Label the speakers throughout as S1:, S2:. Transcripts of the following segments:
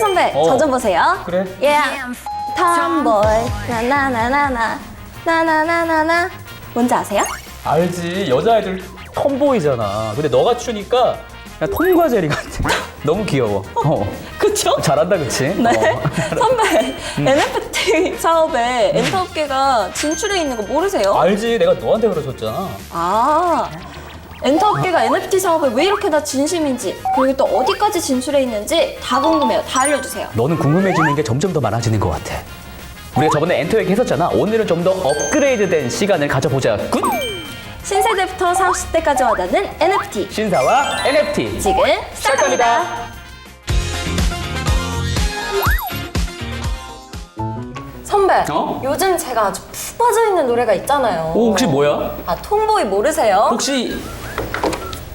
S1: 선배, 저 좀 보세요.
S2: 그래.
S1: 톰보이 나나나나나 나나나나나 뭔지 아세요?
S2: 알지. 여자애들 톰보이잖아. 근데 너가 추니까 그냥 톰과 제리 같아. 너무 귀여워.
S1: 그쵸?
S2: 잘한다, 그치?
S1: 네. 선배, NFT 사업에 엔터업계가 진출해 있는 거 모르세요?
S2: 알지. 내가 너한테 그러셨잖아.
S1: 엔터업계가 NFT 사업에 왜 이렇게나 진심인지, 그리고 또 어디까지 진출해 있는지 다 궁금해요. 다 알려주세요.
S2: 너는 궁금해지는 게 점점 더 많아지는 것 같아. 우리가 저번에 엔터 얘기 했었잖아. 오늘은 좀 더 업그레이드된 시간을 가져보자. 굿!
S1: 신세대부터 40대까지 와닿는 NFT.
S2: 신사와 NFT.
S1: 지금 시작합니다. 선배, 요즘 제가 아주 푹 빠져있는 노래가 있잖아요.
S2: 오, 혹시 뭐야?
S1: 톰보이 모르세요?
S2: 혹시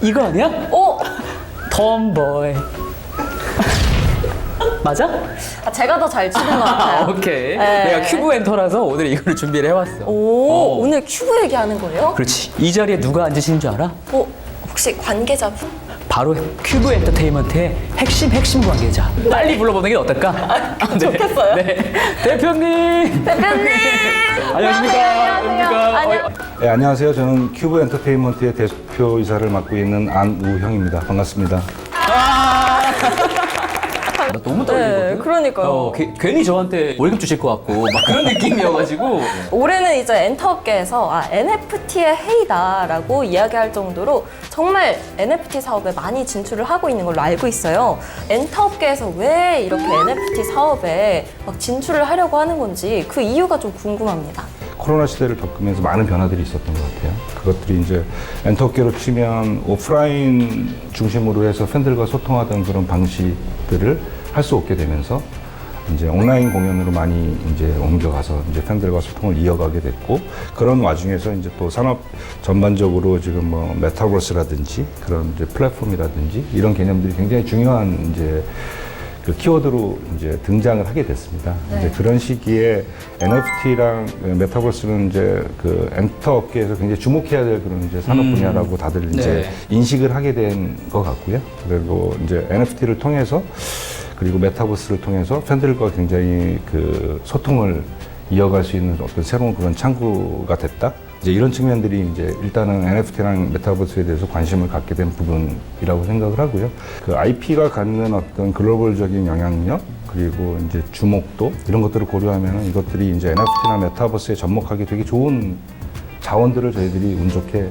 S2: 이거 아니야?
S1: 오!
S2: 톰보이. 맞아?
S1: 제가 더 잘 치는 것 같아요.
S2: 오케이.
S1: 네.
S2: 내가 큐브 엔터라서 오늘 이거를 준비를 해왔어.
S1: 오늘 큐브 얘기하는 거예요?
S2: 그렇지. 이 자리에 누가 앉으시는 줄 알아?
S1: 혹시 관계자분?
S2: 바로 큐브 엔터테인먼트의 핵심 관계자. 빨리 불러보는 게 어떨까?
S1: 좋겠어요.
S2: 네. 대표님!
S1: 대표님!
S2: 안녕하십니까?
S1: 안녕하세요.
S3: 네, 안녕하세요. 저는 큐브 엔터테인먼트의 대표이사를 맡고 있는 안우형입니다. 반갑습니다.
S2: 나 너무 떨리거든.
S1: 네, 그러니까요.
S2: 괜히 저한테 월급 주실 것 같고 막 그런 느낌이어가지고.
S1: 올해는 이제 엔터업계에서 NFT의 해이다라고 이야기할 정도로 정말 NFT 사업에 많이 진출을 하고 있는 걸로 알고 있어요. 엔터업계에서 왜 이렇게 NFT 사업에 막 진출을 하려고 하는 건지 그 이유가 좀 궁금합니다.
S3: 코로나 시대를 겪으면서 많은 변화들이 있었던 것 같아요. 그것들이 이제 엔터업계로 치면 오프라인 중심으로 해서 팬들과 소통하던 그런 방식들을 할 수 없게 되면서 이제 온라인 공연으로 많이 이제 옮겨가서 이제 팬들과 소통을 이어가게 됐고, 그런 와중에서 이제 또 산업 전반적으로 지금 뭐 메타버스라든지 그런 이제 플랫폼이라든지 이런 개념들이 굉장히 중요한 이제 그 키워드로 이제 등장을 하게 됐습니다.
S1: 네.
S3: 이제 그런 시기에 NFT랑 메타버스는 이제 그 엔터 업계에서 굉장히 주목해야 될 그런 이제 산업 분야라고 다들 이제 인식을 하게 된 것 같고요. 그리고 이제 NFT를 통해서, 그리고 메타버스를 통해서 팬들과 굉장히 그 소통을 이어갈 수 있는 어떤 새로운 그런 창구가 됐다. 이제 이런 측면들이 이제 일단은 NFT랑 메타버스에 대해서 관심을 갖게 된 부분이라고 생각을 하고요. 그 IP가 갖는 어떤 글로벌적인 영향력, 그리고 이제 주목도, 이런 것들을 고려하면 이것들이 이제 NFT나 메타버스에 접목하기 되게 좋은 자원들을 저희들이 운 좋게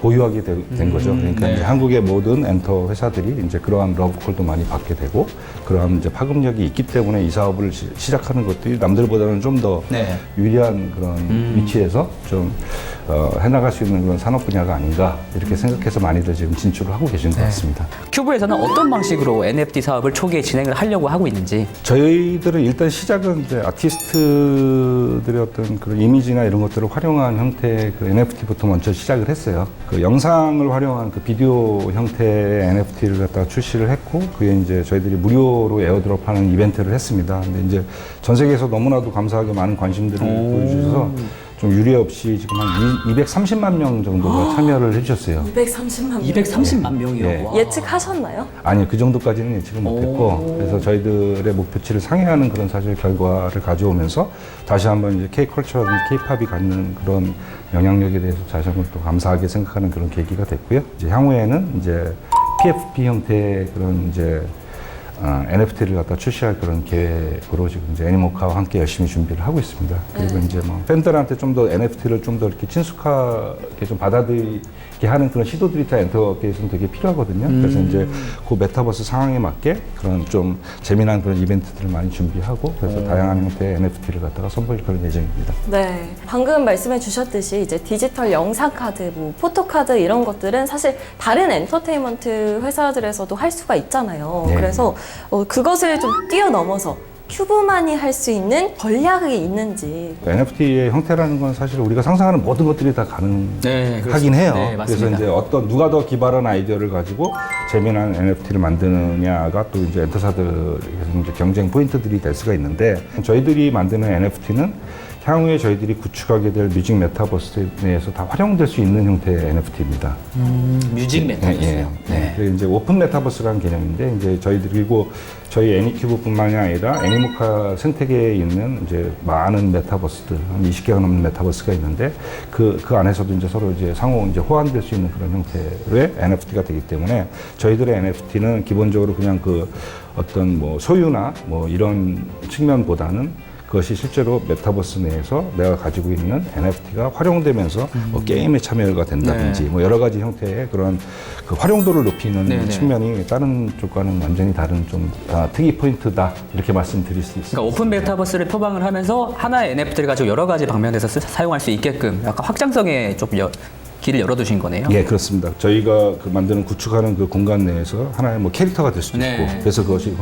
S3: 보유하게 된 거죠. 그러니까 이제 한국의 모든 엔터 회사들이 이제 그러한 러브콜도 많이 받게 되고, 그러한 이제 파급력이 있기 때문에 이 사업을 시작하는 것들이 남들보다는 좀 더 유리한 그런 위치에서 좀 해나갈 수 있는 그런 산업 분야가 아닌가, 이렇게 생각해서 많이들 지금 진출을 하고 계신 것 같습니다.
S2: 큐브에서는 어떤 방식으로 NFT 사업을 초기에 진행을 하려고 하고 있는지?
S3: 저희들은 일단 시작은 이제 아티스트들의 어떤 그런 이미지나 이런 것들을 활용한 형태의 그 NFT부터 먼저 시작을 했어요. 그 영상을 활용한 그 비디오 형태의 NFT를 갖다가 출시를 했고, 그게 이제 저희들이 무료로 에어드롭하는 이벤트를 했습니다. 근데 이제 전 세계에서 너무나도 감사하게 많은 관심들을 보여주셔서 좀 유례 없이 지금 한 230만 명 정도가 참여를 해주셨어요.
S1: 230만 명.
S2: 230만 명이요?
S3: 예.
S2: 와.
S1: 예측하셨나요?
S3: 아니요, 그 정도까지는 예측을 못했고, 그래서 저희들의 목표치를 상회하는 그런 사실 결과를 가져오면서 다시 한번 이제 K-컬처라든지 K-팝이 갖는 그런 영향력에 대해서 다시 한번 또 감사하게 생각하는 그런 계기가 됐고요. 이제 향후에는 이제 PFP 형태의 그런 이제 NFT를 갖다 출시할 그런 계획으로 지금 이제 애니모카와 함께 열심히 준비를 하고 있습니다. 그리고 이제 뭐 팬들한테 좀 더 NFT를 좀 더 이렇게 친숙하게 좀 받아들이게 하는 그런 시도들이 다 엔터케이션은 되게 필요하거든요. 그래서 이제 그 메타버스 상황에 맞게 그런 좀 재미난 그런 이벤트들을 많이 준비하고, 그래서 다양한 형태의 NFT를 갖다가 선보일 그런 예정입니다.
S1: 네, 방금 말씀해 주셨듯이 이제 디지털 영상 카드, 뭐 포토 카드 이런 것들은 사실 다른 엔터테인먼트 회사들에서도 할 수가 있잖아요.
S3: 네.
S1: 그래서 그것을 좀 뛰어넘어서 큐브만이 할 수 있는 전략이 있는지.
S3: NFT의 형태라는 건 사실 우리가 상상하는 모든 것들이 다 가능하긴 해요.
S2: 네, 맞습니다.
S3: 그래서 이제 어떤 누가 더 기발한 아이디어를 가지고 재미난 NFT를 만드느냐가 또 이제 엔터사들에서 이제 경쟁 포인트들이 될 수가 있는데, 저희들이 만드는 NFT는 향후에 저희들이 구축하게 될 뮤직 메타버스 내에서 다 활용될 수 있는 형태의 NFT입니다.
S2: 뮤직 메타버스요?
S3: 네. 그리고 이제 오픈 메타버스라는 개념인데, 이제 저희들이 그리고 저희 애니큐브뿐만이 아니라 애니모카 생태계에 있는 이제 많은 메타버스들, 한 20개가 넘는 메타버스가 있는데 그 안에서도 이제 서로 이제 상호 이제 호환될 수 있는 그런 형태의 NFT가 되기 때문에 저희들의 NFT는 기본적으로 그냥 그 어떤 뭐 소유나 뭐 이런 측면보다는 그것이 실제로 메타버스 내에서 내가 가지고 있는 NFT가 활용되면서 뭐 게임에 참여가 된다든지
S2: 네.
S3: 뭐 여러 가지 형태의 그런 그 활용도를 높이는
S2: 네, 네.
S3: 측면이 다른 쪽과는 완전히 다른 좀 특이 포인트다 이렇게 말씀드릴 수 있습니다.
S2: 그러니까 오픈 메타버스를 표방을 하면서 하나의 NFT를 가지고 여러 가지 방면에서 사용할 수 있게끔 약간 확장성에 좀 길을 열어두신 거네요.
S3: 예, 그렇습니다. 저희가 그 만드는 구축하는 그 공간 내에서 하나의 뭐 캐릭터가 될 수도
S2: 네.
S3: 있고, 그래서 그것이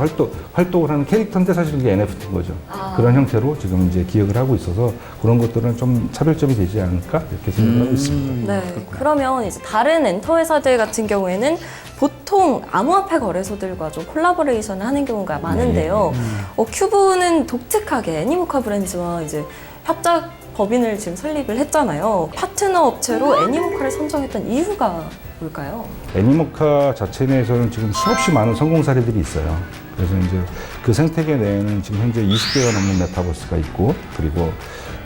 S3: 활동을 하는 캐릭터인데 사실 이게 NFT인 거죠. 그런 형태로 지금 이제 기획을 하고 있어서 그런 것들은 좀 차별점이 되지 않을까 이렇게 생각하고 있습니다.
S1: 네. 그러면 이제 다른 엔터 회사들 같은 경우에는 보통 암호화폐 거래소들과 좀 콜라보레이션을 하는 경우가 많은데요. 큐브는 독특하게 애니모카 브랜드와 이제 협작 법인을 지금 설립을 했잖아요. 파트너 업체로 애니모카를 선정했던 이유가 뭘까요?
S3: 애니모카 자체 내에서는 지금 수없이 많은 성공 사례들이 있어요. 그래서 이제 그 생태계 내에는 지금 현재 20개가 넘는 메타버스가 있고, 그리고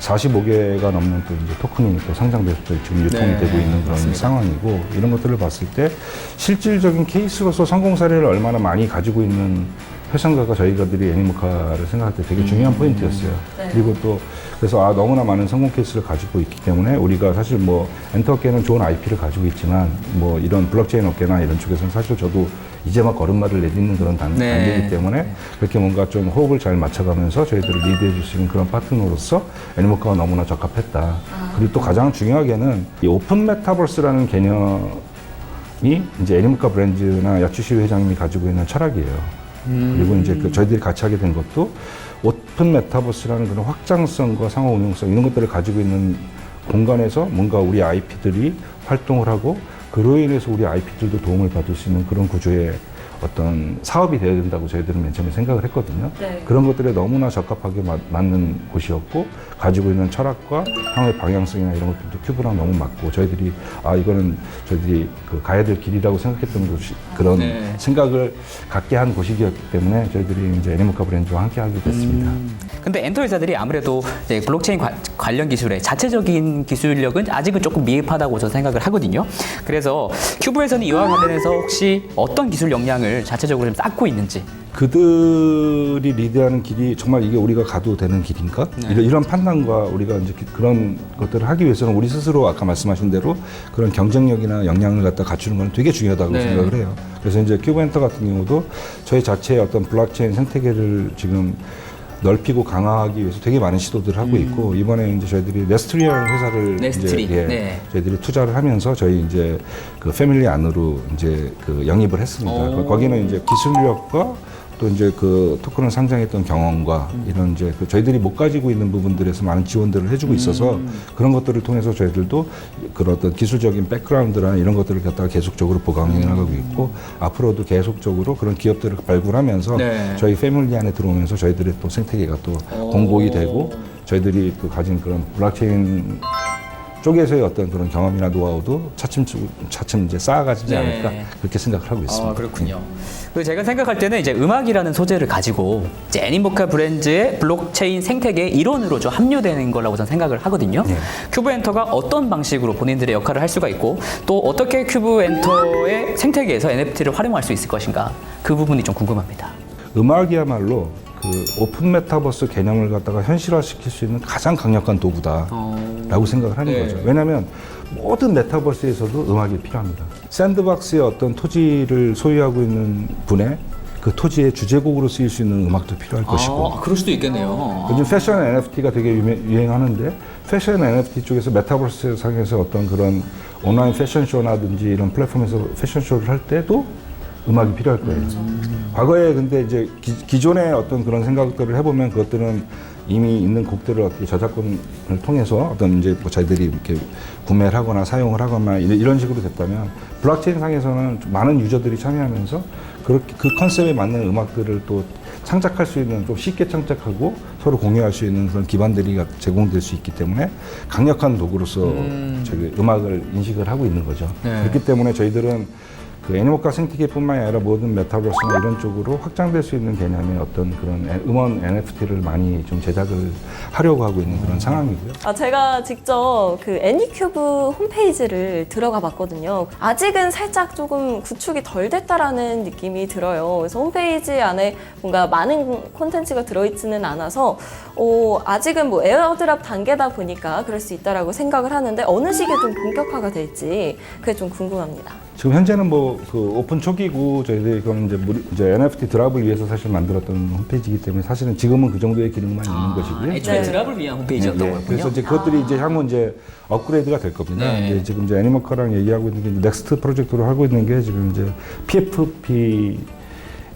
S3: 45개가 넘는 또 이제 토큰이 또 상장돼서 지금 유통이
S2: 네,
S3: 되고 있는 그런
S2: 맞습니다.
S3: 상황이고, 이런 것들을 봤을 때 실질적인 케이스로서 성공 사례를 얼마나 많이 가지고 있는 회사인가가 저희가들이 애니모카를 생각할 때 되게 중요한 포인트였어요.
S1: 네.
S3: 그리고 또 그래서 너무나 많은 성공 케이스를 가지고 있기 때문에 우리가 사실 뭐 엔터업계는 좋은 IP를 가지고 있지만 뭐 이런 블록체인 업계나 이런 쪽에서는 사실 저도 이제 막 걸음마를 내딛는 그런 단계이기 때문에 그렇게 뭔가 좀 호흡을 잘 맞춰가면서 저희들을 리드해 줄 수 있는 그런 파트너로서 애니모카가 너무나 적합했다. 그리고 또 가장 중요하게는 이 오픈 메타버스라는 개념이 이제 애니모카 브랜드나 야추시 회장님이 가지고 있는 철학이에요. 그리고 이제 저희들이 같이 하게 된 것도 오픈 메타버스라는 그런 확장성과 상호 응용성 이런 것들을 가지고 있는 공간에서 뭔가 우리 IP들이 활동을 하고 그로 인해서 우리 IP들도 도움을 받을 수 있는 그런 구조의 어떤 사업이 되어야 된다고 저희들은 맨 처음에 생각을 했거든요.
S1: 네.
S3: 그런 것들에 너무나 적합하게 맞는 곳이었고 가지고 있는 철학과 향후의 방향성이나 이런 것들도 큐브랑 너무 맞고 저희들이 이거는 저희들이 그 가야 될 길이라고 생각했던 곳이 그런 생각을 갖게 한 곳이기 때문에 저희들이 이제 애니모카 브랜드와 함께 하게 됐습니다.
S2: 근데 엔터 회사들이 아무래도 이제 블록체인 관련 기술의 자체적인 기술력은 아직은 조금 미흡하다고 저는 생각을 하거든요. 그래서 큐브에서는 이와 관련해서 혹시 어떤 기술 역량을 자체적으로 좀 쌓고 있는지.
S3: 그들이 리드하는 길이 정말 이게 우리가 가도 되는 길인가? 이런 판단과 우리가 이제 그런 것들을 하기 위해서는 우리 스스로 아까 말씀하신 대로 그런 경쟁력이나 역량을 갖다 갖추는 건 되게 중요하다고 생각을 해요. 그래서 이제 큐브엔터 같은 경우도 저희 자체의 어떤 블록체인 생태계를 지금 넓히고 강화하기 위해서 되게 많은 시도들을 하고 있고 이번에 이제 저희들이 네스트리라는 회사를
S2: 네스트리.
S3: 이제 저희들이 투자를 하면서 저희 이제 그 패밀리 안으로 이제 그 영입을 했습니다. 거기는 이제 기술력과 또 이제 그 토큰을 상장했던 경험과 이런 이제 그 저희들이 못 가지고 있는 부분들에서 많은 지원들을 해주고 있어서 그런 것들을 통해서 저희들도 그런 어떤 기술적인 백그라운드나 이런 것들을 갖다가 계속적으로 보강해 나가고 있고 앞으로도 계속적으로 그런 기업들을 발굴하면서 저희 패밀리 안에 들어오면서 저희들의 또 생태계가 또 공복이 되고 저희들이 그 가진 그런 블록체인 쪽에서의 어떤 그런 경험이나 노하우도 차츰 이제 쌓아가지 않을까 그렇게 생각을 하고 있습니다.
S2: 그렇군요. 그리고 제가 생각할 때는 이제 음악이라는 소재를 가지고 이제 애니모카 브랜드의 블록체인 생태계의 일원으로 좀 합류되는 거라고 저는 생각을 하거든요. 큐브엔터가 어떤 방식으로 본인들의 역할을 할 수가 있고 또 어떻게 큐브엔터의 생태계에서 NFT를 활용할 수 있을 것인가 그 부분이 좀 궁금합니다.
S3: 음악이야말로 그 오픈 메타버스 개념을 갖다가 현실화시킬 수 있는 가장 강력한 도구다라고 생각을 하는 거죠. 왜냐하면 모든 메타버스에서도 음악이 필요합니다. 샌드박스의 어떤 토지를 소유하고 있는 분의 그 토지의 주제곡으로 쓰일 수 있는 음악도 필요할 것이고
S2: 그럴 수도 있겠네요.
S3: 요즘 패션 NFT가 되게 유행하는데 패션 NFT 쪽에서 메타버스 상에서 어떤 그런 온라인 패션쇼라든지 이런 플랫폼에서 패션쇼를 할 때도 음악이 필요할 거예요. 과거에 근데 이제 기존의 어떤 그런 생각들을 해보면 그것들은 이미 있는 곡들을 어떻게 저작권을 통해서 어떤 이제 뭐 저희들이 이렇게 구매를 하거나 사용을 하거나 이런 식으로 됐다면 블록체인 상에서는 많은 유저들이 참여하면서 그렇게 그 컨셉에 맞는 음악들을 또 창작할 수 있는 좀 쉽게 창작하고 서로 공유할 수 있는 그런 기반들이 제공될 수 있기 때문에 강력한 도구로서 저희 음악을 인식을 하고 있는 거죠. 그렇기 때문에 저희들은 그 애니모카 생태계뿐만이 아니라 모든 메타버스나 이런 쪽으로 확장될 수 있는 개념의 어떤 그런 음원 NFT를 많이 좀 제작을 하려고 하고 있는 그런 상황이고요.
S1: 제가 직접 그 애니큐브 홈페이지를 들어가 봤거든요. 아직은 살짝 조금 구축이 덜 됐다라는 느낌이 들어요. 그래서 홈페이지 안에 뭔가 많은 콘텐츠가 들어있지는 않아서 아직은 뭐 에어드랍 단계다 보니까 그럴 수 있다라고 생각을 하는데 어느 시기에 좀 본격화가 될지 그게 좀 궁금합니다.
S3: 지금 현재는 뭐 그 오픈 초기고 저희들이 그건 이제 NFT 드랍을 위해서 사실 만들었던 홈페이지이기 때문에 사실은 지금은 그 정도의 기능만 있는 것이고요.
S2: 애초에
S1: 네.
S2: 드랍을 위한 홈페이지였던 거였군요.
S3: 그래서 이제 그것들이 이제 향후 이제 업그레이드가 될 겁니다.
S2: 네.
S3: 이제 지금 이제 애니머카랑 얘기하고 있는 게 이제 넥스트 프로젝트로 하고 있는 게 지금 이제 PFP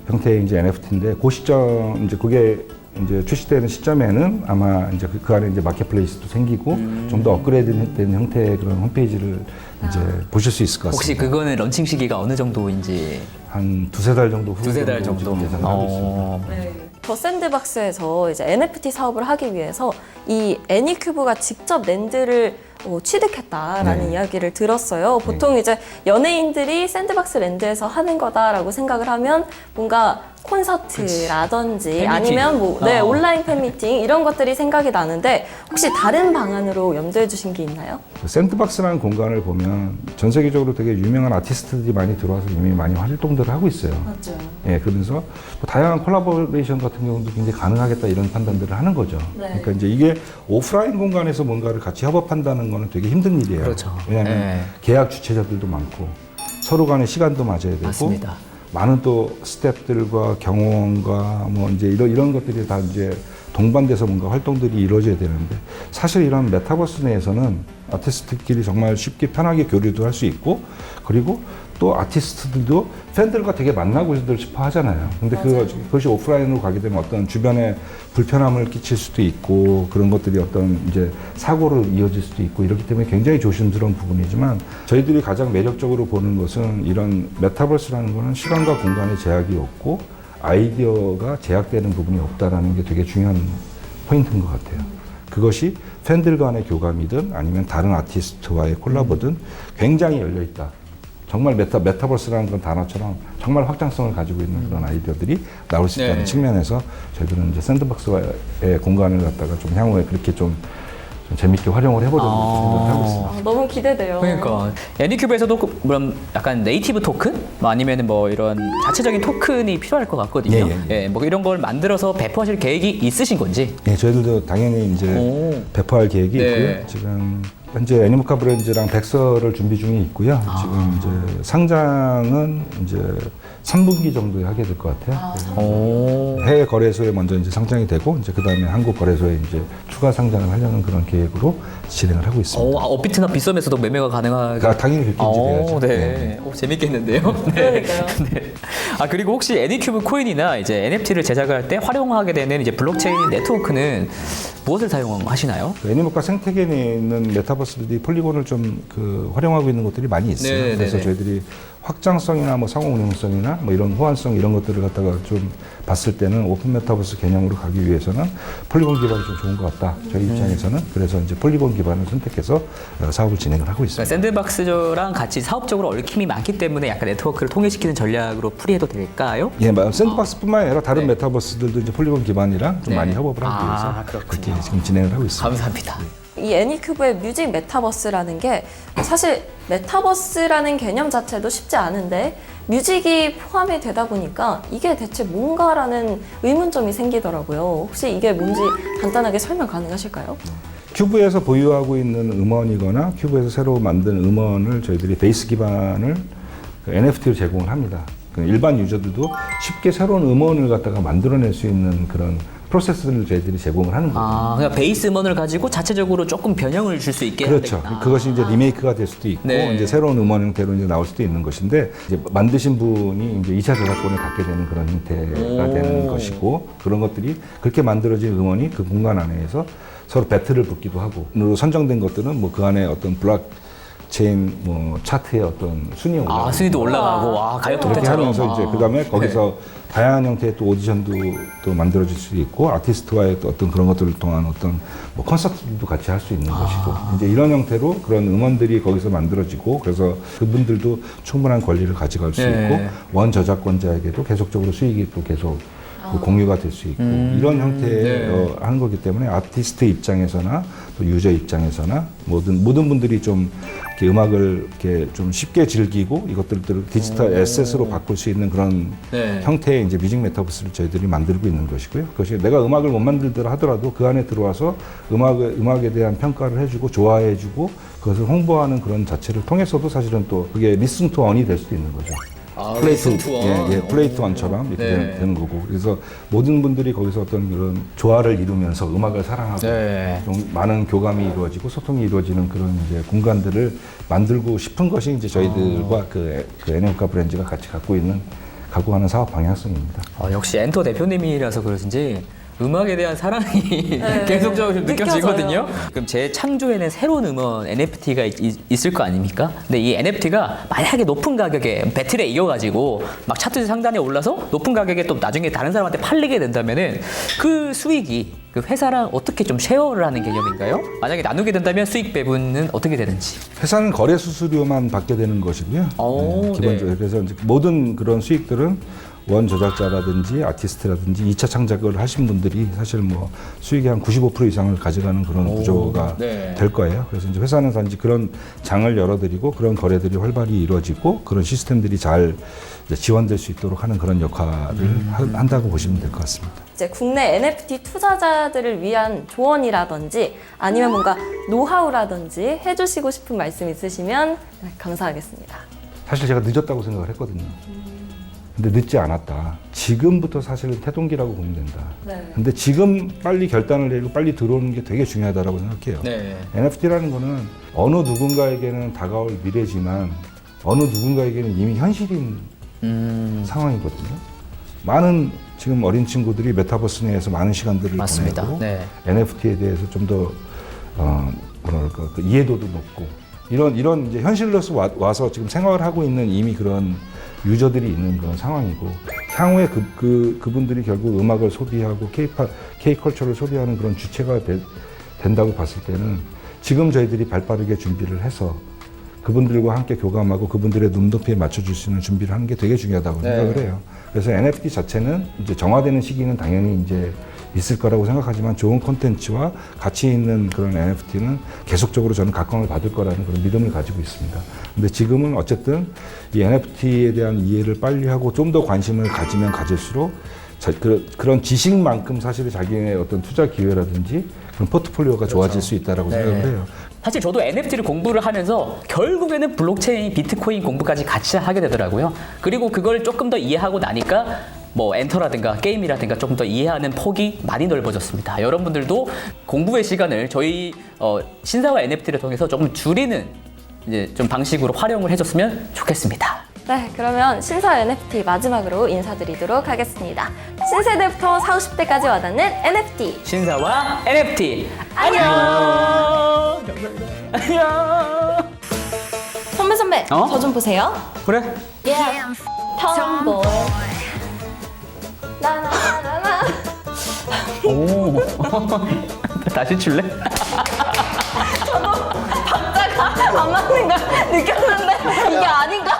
S3: 형태의 이제 NFT인데 그 시점 이제 그게 이제 출시되는 시점에는 아마 이제 그 안에 이제 마켓플레이스도 생기고 좀 더 업그레이드된 형태의 그런 홈페이지를 이제 보실 수 있을 것
S2: 혹시
S3: 같습니다.
S2: 그거는 런칭 시기가 어느 정도인지
S3: 한 두세 달 정도 후
S2: 두세 달 정도
S3: 지금 예상을 하고 있습니다.
S1: 네. 더 샌드박스에서 이제 NFT 사업을 하기 위해서 이 애니큐브가 직접 랜드를 취득했다라는
S3: 네.
S1: 이야기를 들었어요. 보통 이제 연예인들이 샌드박스 랜드에서 하는 거다라고 생각을 하면 뭔가 콘서트라든지
S2: 팬미팅.
S1: 아니면 뭐 온라인 팬미팅 이런 것들이 생각이 나는데 혹시 다른 방안으로 염두에 주신 게 있나요?
S3: 샌드박스라는 공간을 보면 전 세계적으로 되게 유명한 아티스트들이 많이 들어와서 이미 많이 활동들을 하고 있어요.
S1: 맞죠.
S3: 예, 그러면서 뭐 다양한 콜라보레이션 같은 경우도 굉장히 가능하겠다 이런 판단들을 하는 거죠.
S1: 네.
S3: 그러니까 이제 이게 오프라인 공간에서 뭔가를 같이 협업한다는 거는 되게 힘든 일이에요.
S2: 그렇죠.
S3: 왜냐하면
S2: 네.
S3: 계약 주체자들도 많고 서로 간에 시간도 맞아야 되고
S2: 맞습니다.
S3: 많은 또 스태프들과 경호원과 뭐 이제 이런 것들이 다 이제 동반돼서 뭔가 활동들이 이루어져야 되는데 사실 이런 메타버스 내에서는 아티스트끼리 정말 쉽게 편하게 교류도 할 수 있고 그리고 또 아티스트들도 팬들과 되게 만나고 싶어 하잖아요. 근데 그것이 오프라인으로 가게 되면 어떤 주변에 불편함을 끼칠 수도 있고 그런 것들이 어떤 이제 사고로 이어질 수도 있고 이렇기 때문에 굉장히 조심스러운 부분이지만 저희들이 가장 매력적으로 보는 것은 이런 메타버스라는 거는 시간과 공간의 제약이 없고 아이디어가 제약되는 부분이 없다라는 게 되게 중요한 포인트인 것 같아요. 그것이 팬들 간의 교감이든 아니면 다른 아티스트와의 콜라보든 굉장히 열려 있다. 정말 메타버스라는 그런 단어처럼 정말 확장성을 가지고 있는 그런 아이디어들이 나올 수 있다는
S2: 네.
S3: 측면에서 저희들은 이제 샌드박스의 공간을 갖다가 좀 향후에 그렇게 좀 재밌게 활용을 해보려고 생각을 하고 있습니다.
S1: 너무 기대돼요.
S2: 그러니까 애니큐브에서도 그럼 약간 네이티브 토큰? 뭐 아니면 뭐 이런 자체적인 토큰이 필요할 것 같거든요.
S3: 예.
S2: 뭐 이런 걸 만들어서 배포하실 계획이 있으신 건지?
S3: 네, 저희들도 당연히 이제
S2: 오.
S3: 배포할 계획이
S2: 네.
S3: 있고요. 지금 현재 애니모카 브랜드랑 백서를 준비 중에 있고요. 지금 이제 상장은 이제 3분기 정도에 하게 될 것 같아요.
S2: 오.
S3: 해외 거래소에 먼저 이제 상장이 되고 이제 그다음에 한국 거래소에 이제 추가 상장을 하려는 그런 계획으로 진행을 하고 있습니다.
S2: 업비트나 빗썸에서도 매매가 가능하게.
S3: 당연히 그렇게 돼야죠.
S2: 네. 재밌겠는데요. 네.
S1: 그러니까요.
S2: 네. 그리고 혹시 애니큐브 코인이나 이제 NFT를 제작할 때 활용하게 되는 이제 블록체인 네트워크는 무엇을 사용하시나요?
S3: 그 애니모카 생태계에 있는 메타버스들이 폴리곤을 좀 활용하고 있는 곳들이 많이 있어요.
S2: 네,
S3: 그래서
S2: 네, 네.
S3: 저희들이 확장성이나 뭐 상호 운용성이나 뭐 이런 호환성 이런 것들을 갖다가 좀 봤을 때는 오픈 메타버스 개념으로 가기 위해서는 폴리곤 기반이 좀 좋은 것 같다. 저희 입장에서는 그래서 이제 폴리곤 기반을 선택해서 사업을 진행을 하고 있습니다.
S2: 샌드박스랑 같이 사업적으로 얽힘이 많기 때문에 약간 네트워크를 통일시키는 전략으로 풀이해도 될까요?
S3: 예, 샌드박스뿐만 아니라 다른
S2: 네.
S3: 메타버스들도 이제 폴리곤 기반이랑 좀
S2: 네.
S3: 많이 협업을 하기 위해서
S2: 그렇군요.
S3: 그렇게 지금 진행을 하고 있습니다.
S2: 감사합니다.
S1: 이 애니큐브의 뮤직 메타버스라는 게 사실 메타버스라는 개념 자체도 쉽지 않은데 뮤직이 포함이 되다 보니까 이게 대체 뭔가라는 의문점이 생기더라고요. 혹시 이게 뭔지 간단하게 설명 가능하실까요?
S3: 큐브에서 보유하고 있는 음원이거나 큐브에서 새로 만든 음원을 저희들이 베이스 기반을 NFT로 제공을 합니다. 일반 유저들도 쉽게 새로운 음원을 갖다가 만들어낼 수 있는 그런 프로세스를 저희들이 제공을 하는 거예요.
S2: 그냥 베이스 음원을 가지고 자체적으로 조금 변형을 줄 수 있게
S3: 그렇죠.
S2: 해야 되겠다.
S3: 그것이 이제 리메이크가 될 수도 있고
S2: 네.
S3: 이제 새로운 음원 형태로 이제 나올 수도 있는 것인데 이제 만드신 분이 이제 2차 저작권을 갖게 되는 그런 형태가
S2: 오.
S3: 되는 것이고 그런 것들이 그렇게 만들어진 음원이 그 공간 안에서 서로 배틀을 붙기도 하고 선정된 것들은 뭐 그 안에 어떤 블락 블록체인 뭐 차트의 어떤 순위에 올라가고
S2: 순위도 올라가고, 와, 가요
S3: 그렇게
S2: 톱텐처럼.
S3: 하면서 이제 그다음에 거기서 다양한 형태의 또 오디션도 또 만들어질 수 있고 아티스트와의 또 어떤 그런 것들을 통한 어떤 뭐 콘서트도 같이 할 수 있는 것이고 이제 이런 형태로 그런 음원들이 거기서 만들어지고 그래서 그분들도 충분한 권리를 가져갈 수
S2: 네.
S3: 있고 원 저작권자에게도 계속적으로 수익이 또 계속 그 공유가 될 수 있고 이런 형태의
S2: 네.
S3: 하는 거기 때문에 아티스트 입장에서나 또 유저 입장에서나 모든 분들이 좀 이렇게 음악을 이렇게 좀 쉽게 즐기고 이것들을 디지털 에셋으로 바꿀 수 있는 그런
S2: 네.
S3: 형태의 이제 뮤직 메타버스를 저희들이 만들고 있는 것이고요. 그것이 내가 음악을 못 만들더라 하더라도 그 안에 들어와서 음악에 대한 평가를 해주고 좋아해주고 그것을 홍보하는 그런 자체를 통해서도 사실은 또 그게 리슨 투 언이 될 수도 있는 거죠. 플레이 투 원처럼 이렇게
S2: 네.
S3: 되는 거고 그래서 모든 분들이 거기서 어떤 그런 조화를 이루면서 음악을 사랑하고
S2: 네.
S3: 좀 많은 교감이 이루어지고 소통이 이루어지는 그런 이제 공간들을 만들고 싶은 것이 이제 저희들과 그 NM카 브랜드가 같이 갖고 가는 사업 방향성입니다.
S2: 역시 엔터 대표님이라서 그러신지 음악에 대한 사랑이 계속적으로 좀 느껴지거든요. 그럼 제 창조에는 새로운 음원 NFT가 있을 거 아닙니까? 근데 이 NFT가 만약에 높은 가격에 배틀에 이겨가지고 막 차트 상단에 올라서 높은 가격에 또 나중에 다른 사람한테 팔리게 된다면은 그 수익이 그 회사랑 어떻게 좀 쉐어를 하는 개념인가요? 만약에 나누게 된다면 수익 배분은 어떻게 되는지.
S3: 회사는 거래 수수료만 받게 되는 것이고요. 기본적으로 그래서 이제 모든 그런 수익들은 원 저작자라든지 아티스트라든지 2차 창작을 하신 분들이 사실 뭐 수익의 한 95% 이상을 가져가는 그런 구조가 될 거예요. 그래서 이제 회사는 단지 그런 장을 열어드리고 그런 거래들이 활발히 이루어지고 그런 시스템들이 잘 이제 지원될 수 있도록 하는 그런 역할을 한다고 보시면 될 것 같습니다.
S1: 이제 국내 NFT 투자자들을 위한 조언이라든지 아니면 뭔가 노하우라든지 해주시고 싶은 말씀 있으시면 감사하겠습니다.
S3: 사실 제가 늦었다고 생각을 했거든요. 근데 늦지 않았다. 지금부터 사실은 태동기라고 보면 된다.
S1: 네.
S3: 근데 지금 빨리 결단을 내리고 빨리 들어오는 게 되게 중요하다고 생각해요.
S2: 네.
S3: NFT라는 거는 어느 누군가에게는 다가올 미래지만 어느 누군가에게는 이미 현실인 상황이거든요. 많은 지금 어린 친구들이 메타버스 내에서 많은 시간들을
S2: 맞습니다.
S3: 보내고
S2: 네.
S3: NFT에 대해서 좀 더 뭐랄까 그 이해도도 높고 이런 이제 현실로서 와서 지금 생활을 하고 있는 이미 그런 유저들이 있는 그런 상황이고 향후에 그분들이 결국 음악을 소비하고 K-컬처를 소비하는 그런 주체가 된다고 봤을 때는 지금 저희들이 발빠르게 준비를 해서 그분들과 함께 교감하고 그분들의 눈높이에 맞춰줄 수 있는 준비를 하는 게 되게 중요하다고 생각을 해요. 그래서 NFT 자체는 이제 정화되는 시기는 당연히 이제 있을 거라고 생각하지만 좋은 콘텐츠와 가치 있는 그런 NFT는 계속적으로 저는 각광을 받을 거라는 그런 믿음을 가지고 있습니다. 근데 지금은 어쨌든 이 NFT에 대한 이해를 빨리 하고 좀 더 관심을 가지면 가질수록 그런 지식만큼 사실 자기의 어떤 투자 기회라든지 그런 포트폴리오가 좋아질 수 있다라고 생각을 해요.
S2: 사실 저도 NFT를 공부를 하면서 결국에는 블록체인, 비트코인 공부까지 같이 하게 되더라고요. 그리고 그걸 조금 더 이해하고 나니까 뭐 엔터라든가 게임이라든가 조금 더 이해하는 폭이 많이 넓어졌습니다. 여러분들도 공부의 시간을 저희 신사와 NFT를 통해서 조금 줄이는 이제 좀 방식으로 활용을 해줬으면 좋겠습니다.
S1: 네, 그러면 신사 NFT 마지막으로 인사드리도록 하겠습니다. 신세대부터 40, 50대까지 와닿는 NFT.
S2: 신사와 NFT 안녕. 안녕.
S1: 선배, 저 좀 보세요.
S2: 그래?
S1: 텀보이. 나나나나.
S2: 오. 다시 출래?
S1: 박자가 안 맞는 걸 느꼈는데 이게 아닌가?